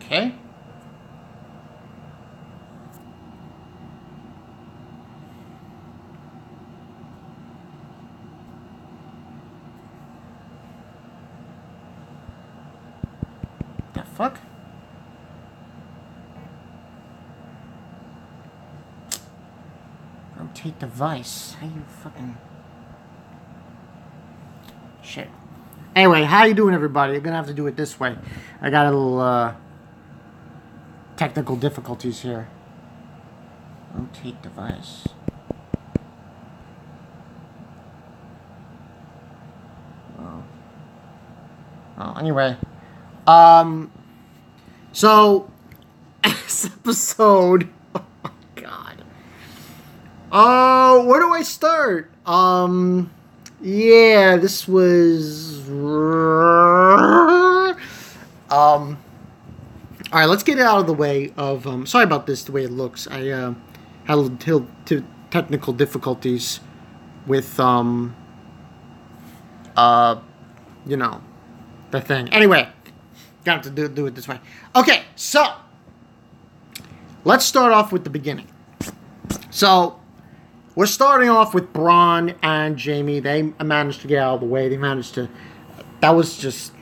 Okay. The fuck? Rotate device. How you fucking... Shit. Anyway, how you doing, everybody? You're gonna have to do it this way. I got a little, technical difficulties here. Rotate device. Oh, anyway. So, this episode... Oh, my God. Oh, where do I start? Yeah, this was... Alright, let's get it out of the way of... sorry about this, the way it looks. I, had a little technical difficulties with, you know, the thing. Anyway, got to do it this way. Okay, so, let's start off with the beginning. So, we're starting off with Bronn and Jaime. They managed to get out of the way. They managed to... That was just...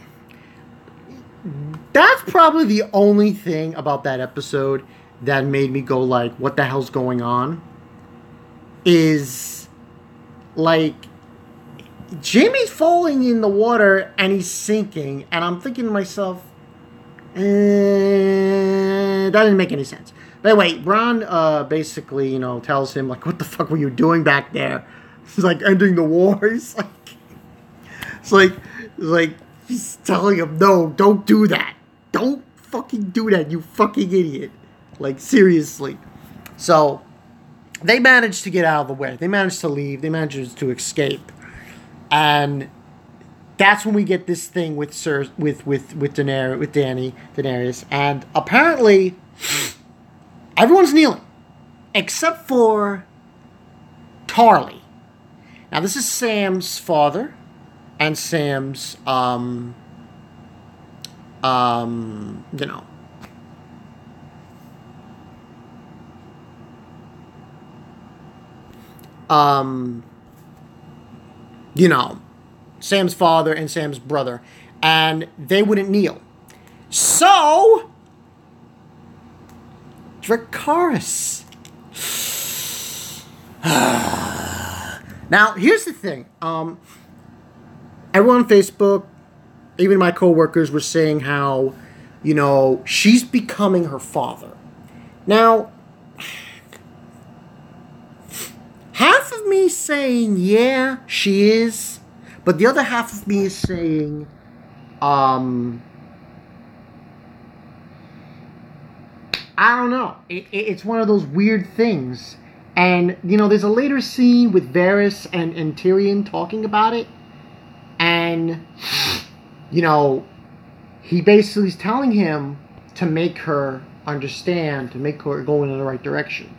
That's probably the only thing about that episode that made me go like, what the hell's going on? Is, like, Jaime's falling in the water and he's sinking. And I'm thinking to myself, that didn't make any sense. But anyway, Bronn basically, you know, tells him, like, what the fuck were you doing back there? He's like, ending the war. It's like, he's telling him, no, don't do that. Don't fucking do that, you fucking idiot. Like, seriously. So, they managed to get out of the way. They managed to leave. They managed to escape. And that's when we get this thing with Daenerys. And apparently, everyone's kneeling. Except for Tarly. Now, this is Sam's father. And Sam's, you know. You know, Sam's father and Sam's brother. And they wouldn't kneel. So, Dracarys. Now, here's the thing. Everyone on Facebook, even my coworkers, were saying how, you know, she's becoming her father. Now, half of me saying, yeah, she is. But the other half of me is saying, I don't know. It's one of those weird things. And, you know, there's a later scene with Varys and Tyrion talking about it. And, you know, he basically is telling him to make her understand, to make her go in the right direction.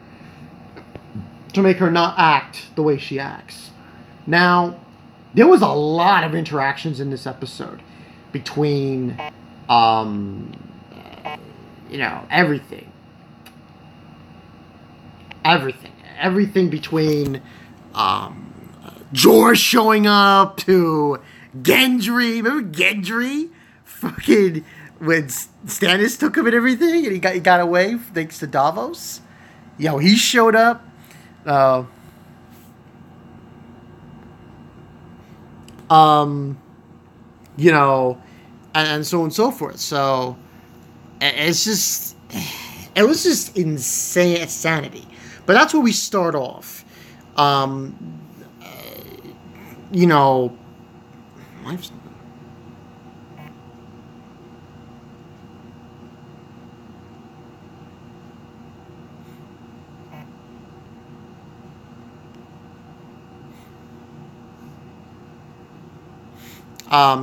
To make her not act the way she acts. Now, there was a lot of interactions in this episode between, you know, everything. Everything between, Jorah showing up to Gendry. Remember Gendry? Fucking, when Stannis took him and everything, and he got away thanks to Davos. Yo, he showed up. You know, and so on and so forth. So, it's just, it was just insanity. But that's where we start off. You know,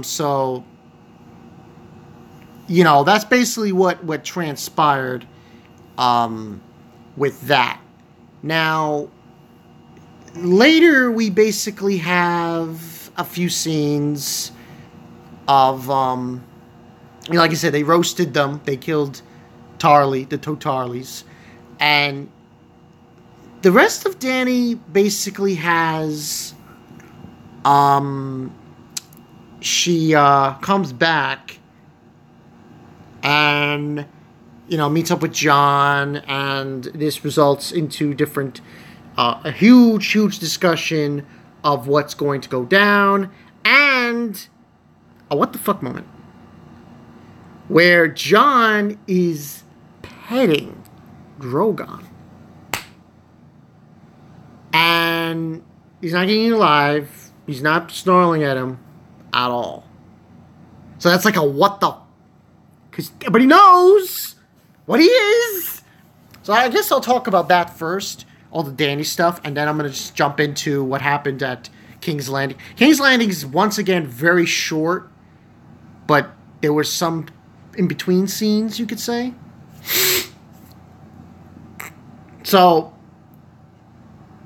so, you know, that's basically what transpired, with that. Now, later we basically have a few scenes of, like I said, they roasted them. They killed Tarly, the Totarlys. And the rest of Dany basically has... she comes back and, meets up with Jon, and this results into different... a huge discussion of what's going to go down, and a what the fuck moment where Jon is petting Drogon, and he's not getting alive. He's not snarling at him at all. So that's like a what the, because everybody knows what he is. So I guess I'll talk about that first, all the Dany stuff, and then I'm going to just jump into what happened at King's Landing. King's Landing is, once again, very short, but there were some in-between scenes, you could say. So,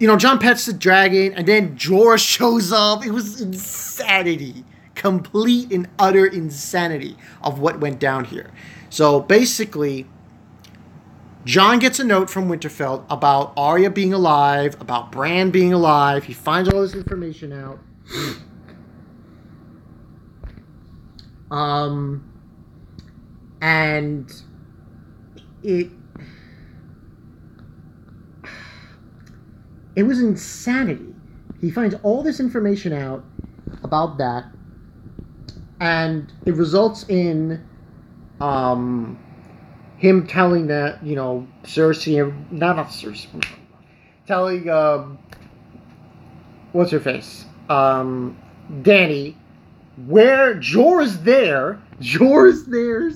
Jon pets the dragon, and then Jorah shows up. It was insanity. Complete and utter insanity of what went down here. So, basically... Jon gets a note from Winterfell about Arya being alive, about Bran being alive. He finds all this information out. And it was insanity. He finds all this information out about that, and it results in him telling that, Cersei, not Cersei, telling, what's her face? Dany, where Jorah's there. Jorah's there.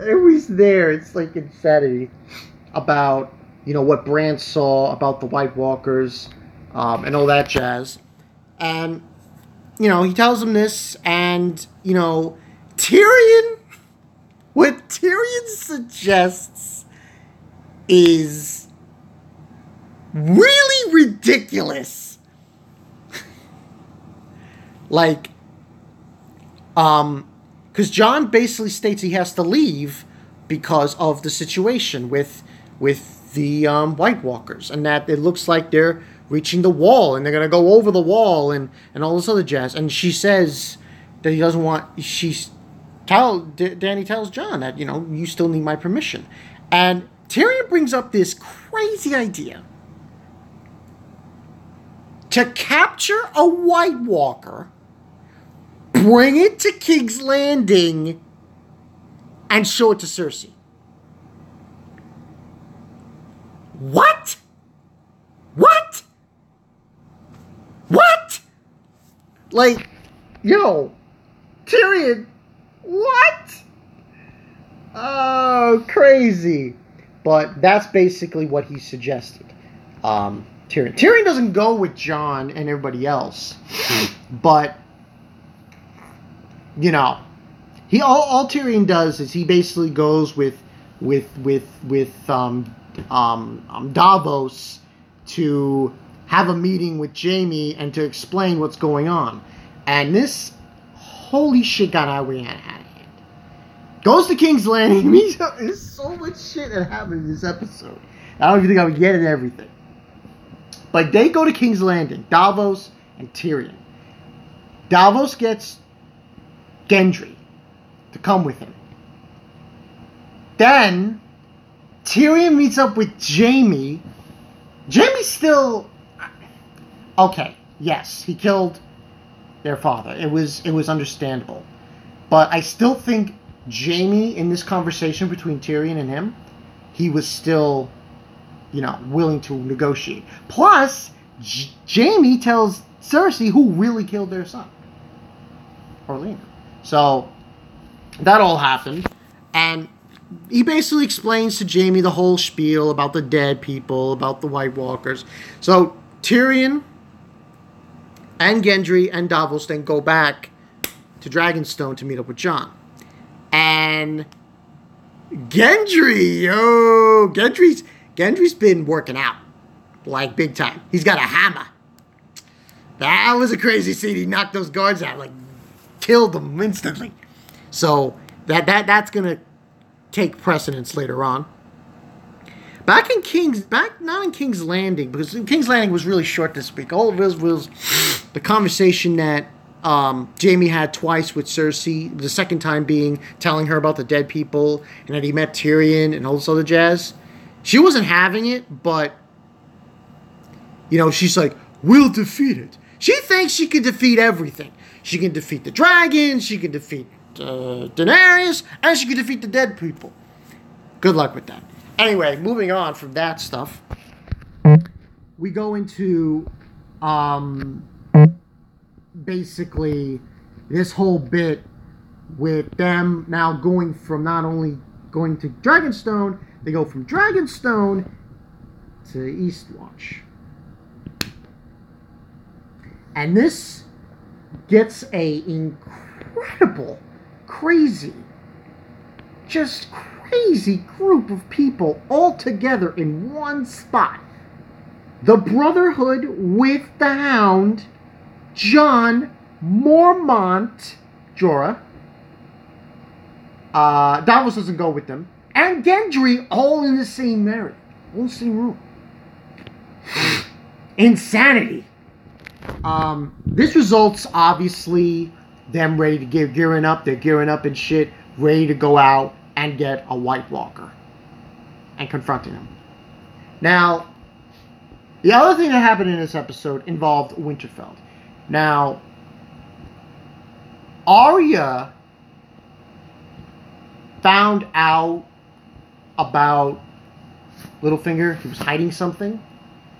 Everybody's there. It's like insanity about, what Bran saw about the White Walkers, and all that jazz. And, he tells him this, and, Tyrion, what Tyrion suggests is really ridiculous. Because Jon basically states he has to leave because of the situation with the White Walkers, and that it looks like they're reaching the wall, and they're going to go over the wall, and all this other jazz. And she says that he doesn't want... Dany tells Jon that, you still need my permission. And Tyrion brings up this crazy idea to capture a White Walker, bring it to King's Landing, and show it to Cersei. What? What? What? Tyrion... What? Oh, crazy. But that's basically what he suggested. Tyrion doesn't go with Jon and everybody else. But, all Tyrion does is he basically goes with Davos to have a meeting with Jaime and to explain what's going on. And this... holy shit, got out of hand. Goes to King's Landing. There's so much shit that happened in this episode. I don't even think I would get it everything. But they go to King's Landing. Davos and Tyrion. Davos gets Gendry to come with him. Then Tyrion meets up with Jaime. Jaime's still... Okay, yes, he killed their father. It was understandable. But I still think Jaime, in this conversation between Tyrion and him, he was still, willing to negotiate. Plus, Jaime tells Cersei who really killed their son. Orlena. So, that all happened. And he basically explains to Jaime the whole spiel about the dead people, about the White Walkers. So, Tyrion and Gendry and Davos then go back to Dragonstone to meet up with Jon. And Gendry's been working out, big time. He's got a hammer. That was a crazy scene. He knocked those guards out, killed them instantly. So That's gonna take precedence later on. Not in King's Landing, because King's Landing was really short this week. All of it was the conversation that Jaime had twice with Cersei. The second time being telling her about the dead people and that he met Tyrion and all this other jazz. She wasn't having it, but she's like, we'll defeat it. She thinks she can defeat everything. She can defeat the dragon, she can defeat Daenerys, and she can defeat the dead people. Good luck with that. Anyway, moving on from that stuff, we go into basically this whole bit with them now going from not only going to Dragonstone, they go from Dragonstone to Eastwatch. And this gets a incredible, crazy, just crazy group of people all together in one spot. The Brotherhood with the Hound, Jon, Mormont, Jorah. Davos doesn't go with them. And Gendry all in the same area. All in the same room. Insanity. This results, obviously, them ready to gearing up. They're gearing up and shit, ready to go out and get a White Walker and confronting him. Now, the other thing that happened in this episode involved Winterfell. Now, Arya found out about Littlefinger. He was hiding something,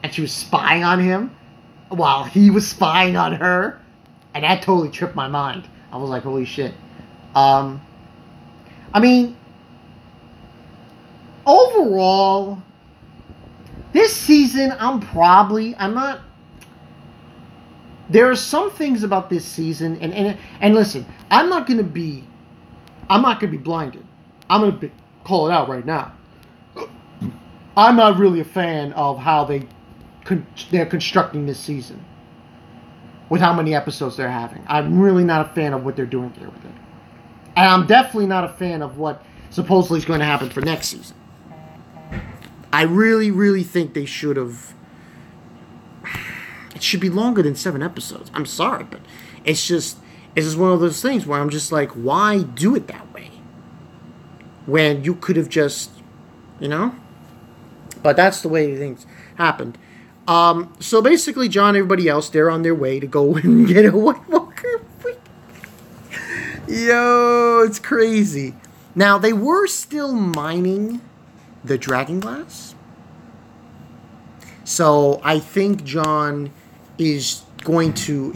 and she was spying on him while he was spying on her, and that totally tripped my mind. I was like, holy shit. Overall, this season, there are some things about this season, and listen, I'm not gonna be blinded. I'm gonna call it out right now. I'm not really a fan of how they're constructing this season, with how many episodes they're having. I'm really not a fan of what they're doing here with it, and I'm definitely not a fan of what supposedly is going to happen for next season. I really, really think they should have. It should be longer than 7 episodes. I'm sorry, but it's just one of those things where I'm just like, why do it that way? When you could have just, But that's the way things happened. So basically, Jon and everybody else, they're on their way to go and get a White Walker. Yo, it's crazy. Now, they were still mining the Dragonglass. So I think Jon is going to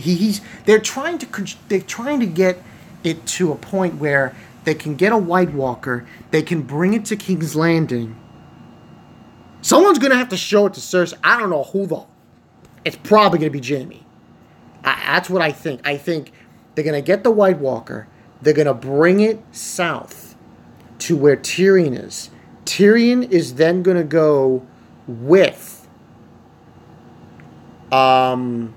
they're trying to get it to a point where they can get a White Walker, they can bring it to King's Landing. Someone's going to have to show it to Cersei. I don't know who though. It's probably going to be Jaime. That's what I think. I think they're going to get the White Walker, they're going to bring it south to where Tyrion is. Tyrion is then going to go with I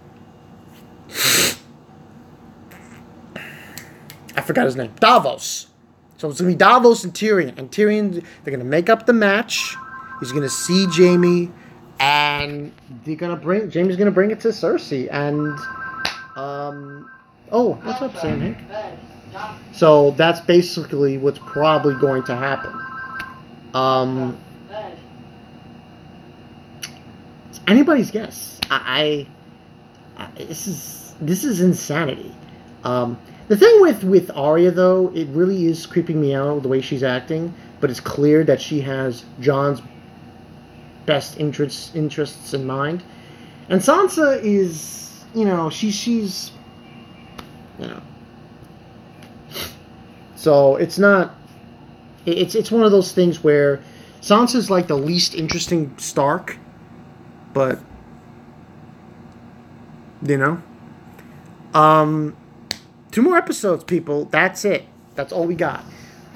forgot his name. Davos. So it's going to be Davos and Tyrion. And Tyrion, they're going to make up the match. He's going to see Jaime. And Jaime's going to bring it to Cersei. And, oh, what's up, Sam? Hey? So that's basically what's probably going to happen. It's anybody's guess. This is insanity. The thing with Arya, though, it really is creeping me out the way she's acting. But it's clear that she has Jon's best interests in mind. And Sansa is, she's So it's not. It's one of those things where Sansa's like the least interesting Stark, but 2 more episodes, people. That's it. That's all we got.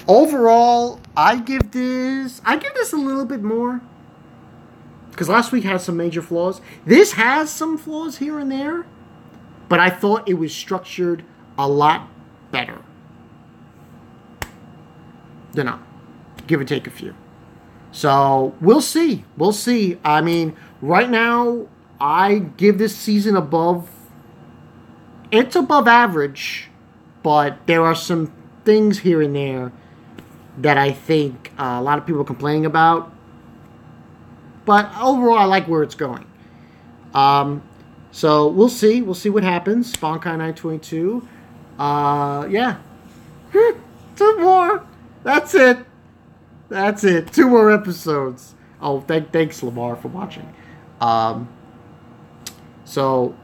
Overall, I give this a little bit more, because last week had some major flaws. This has some flaws here and there, but I thought it was structured a lot better. You know, give or take a few. So we'll see. We'll see. I mean, right now, I give this season above. It's above average, but there are some things here and there that I think a lot of people are complaining about. But overall, I like where it's going. So we'll see. We'll see what happens. Bonkai 922. Yeah. 2 more. That's it. That's it. 2 more episodes. Oh, thanks, Lamar, for watching. So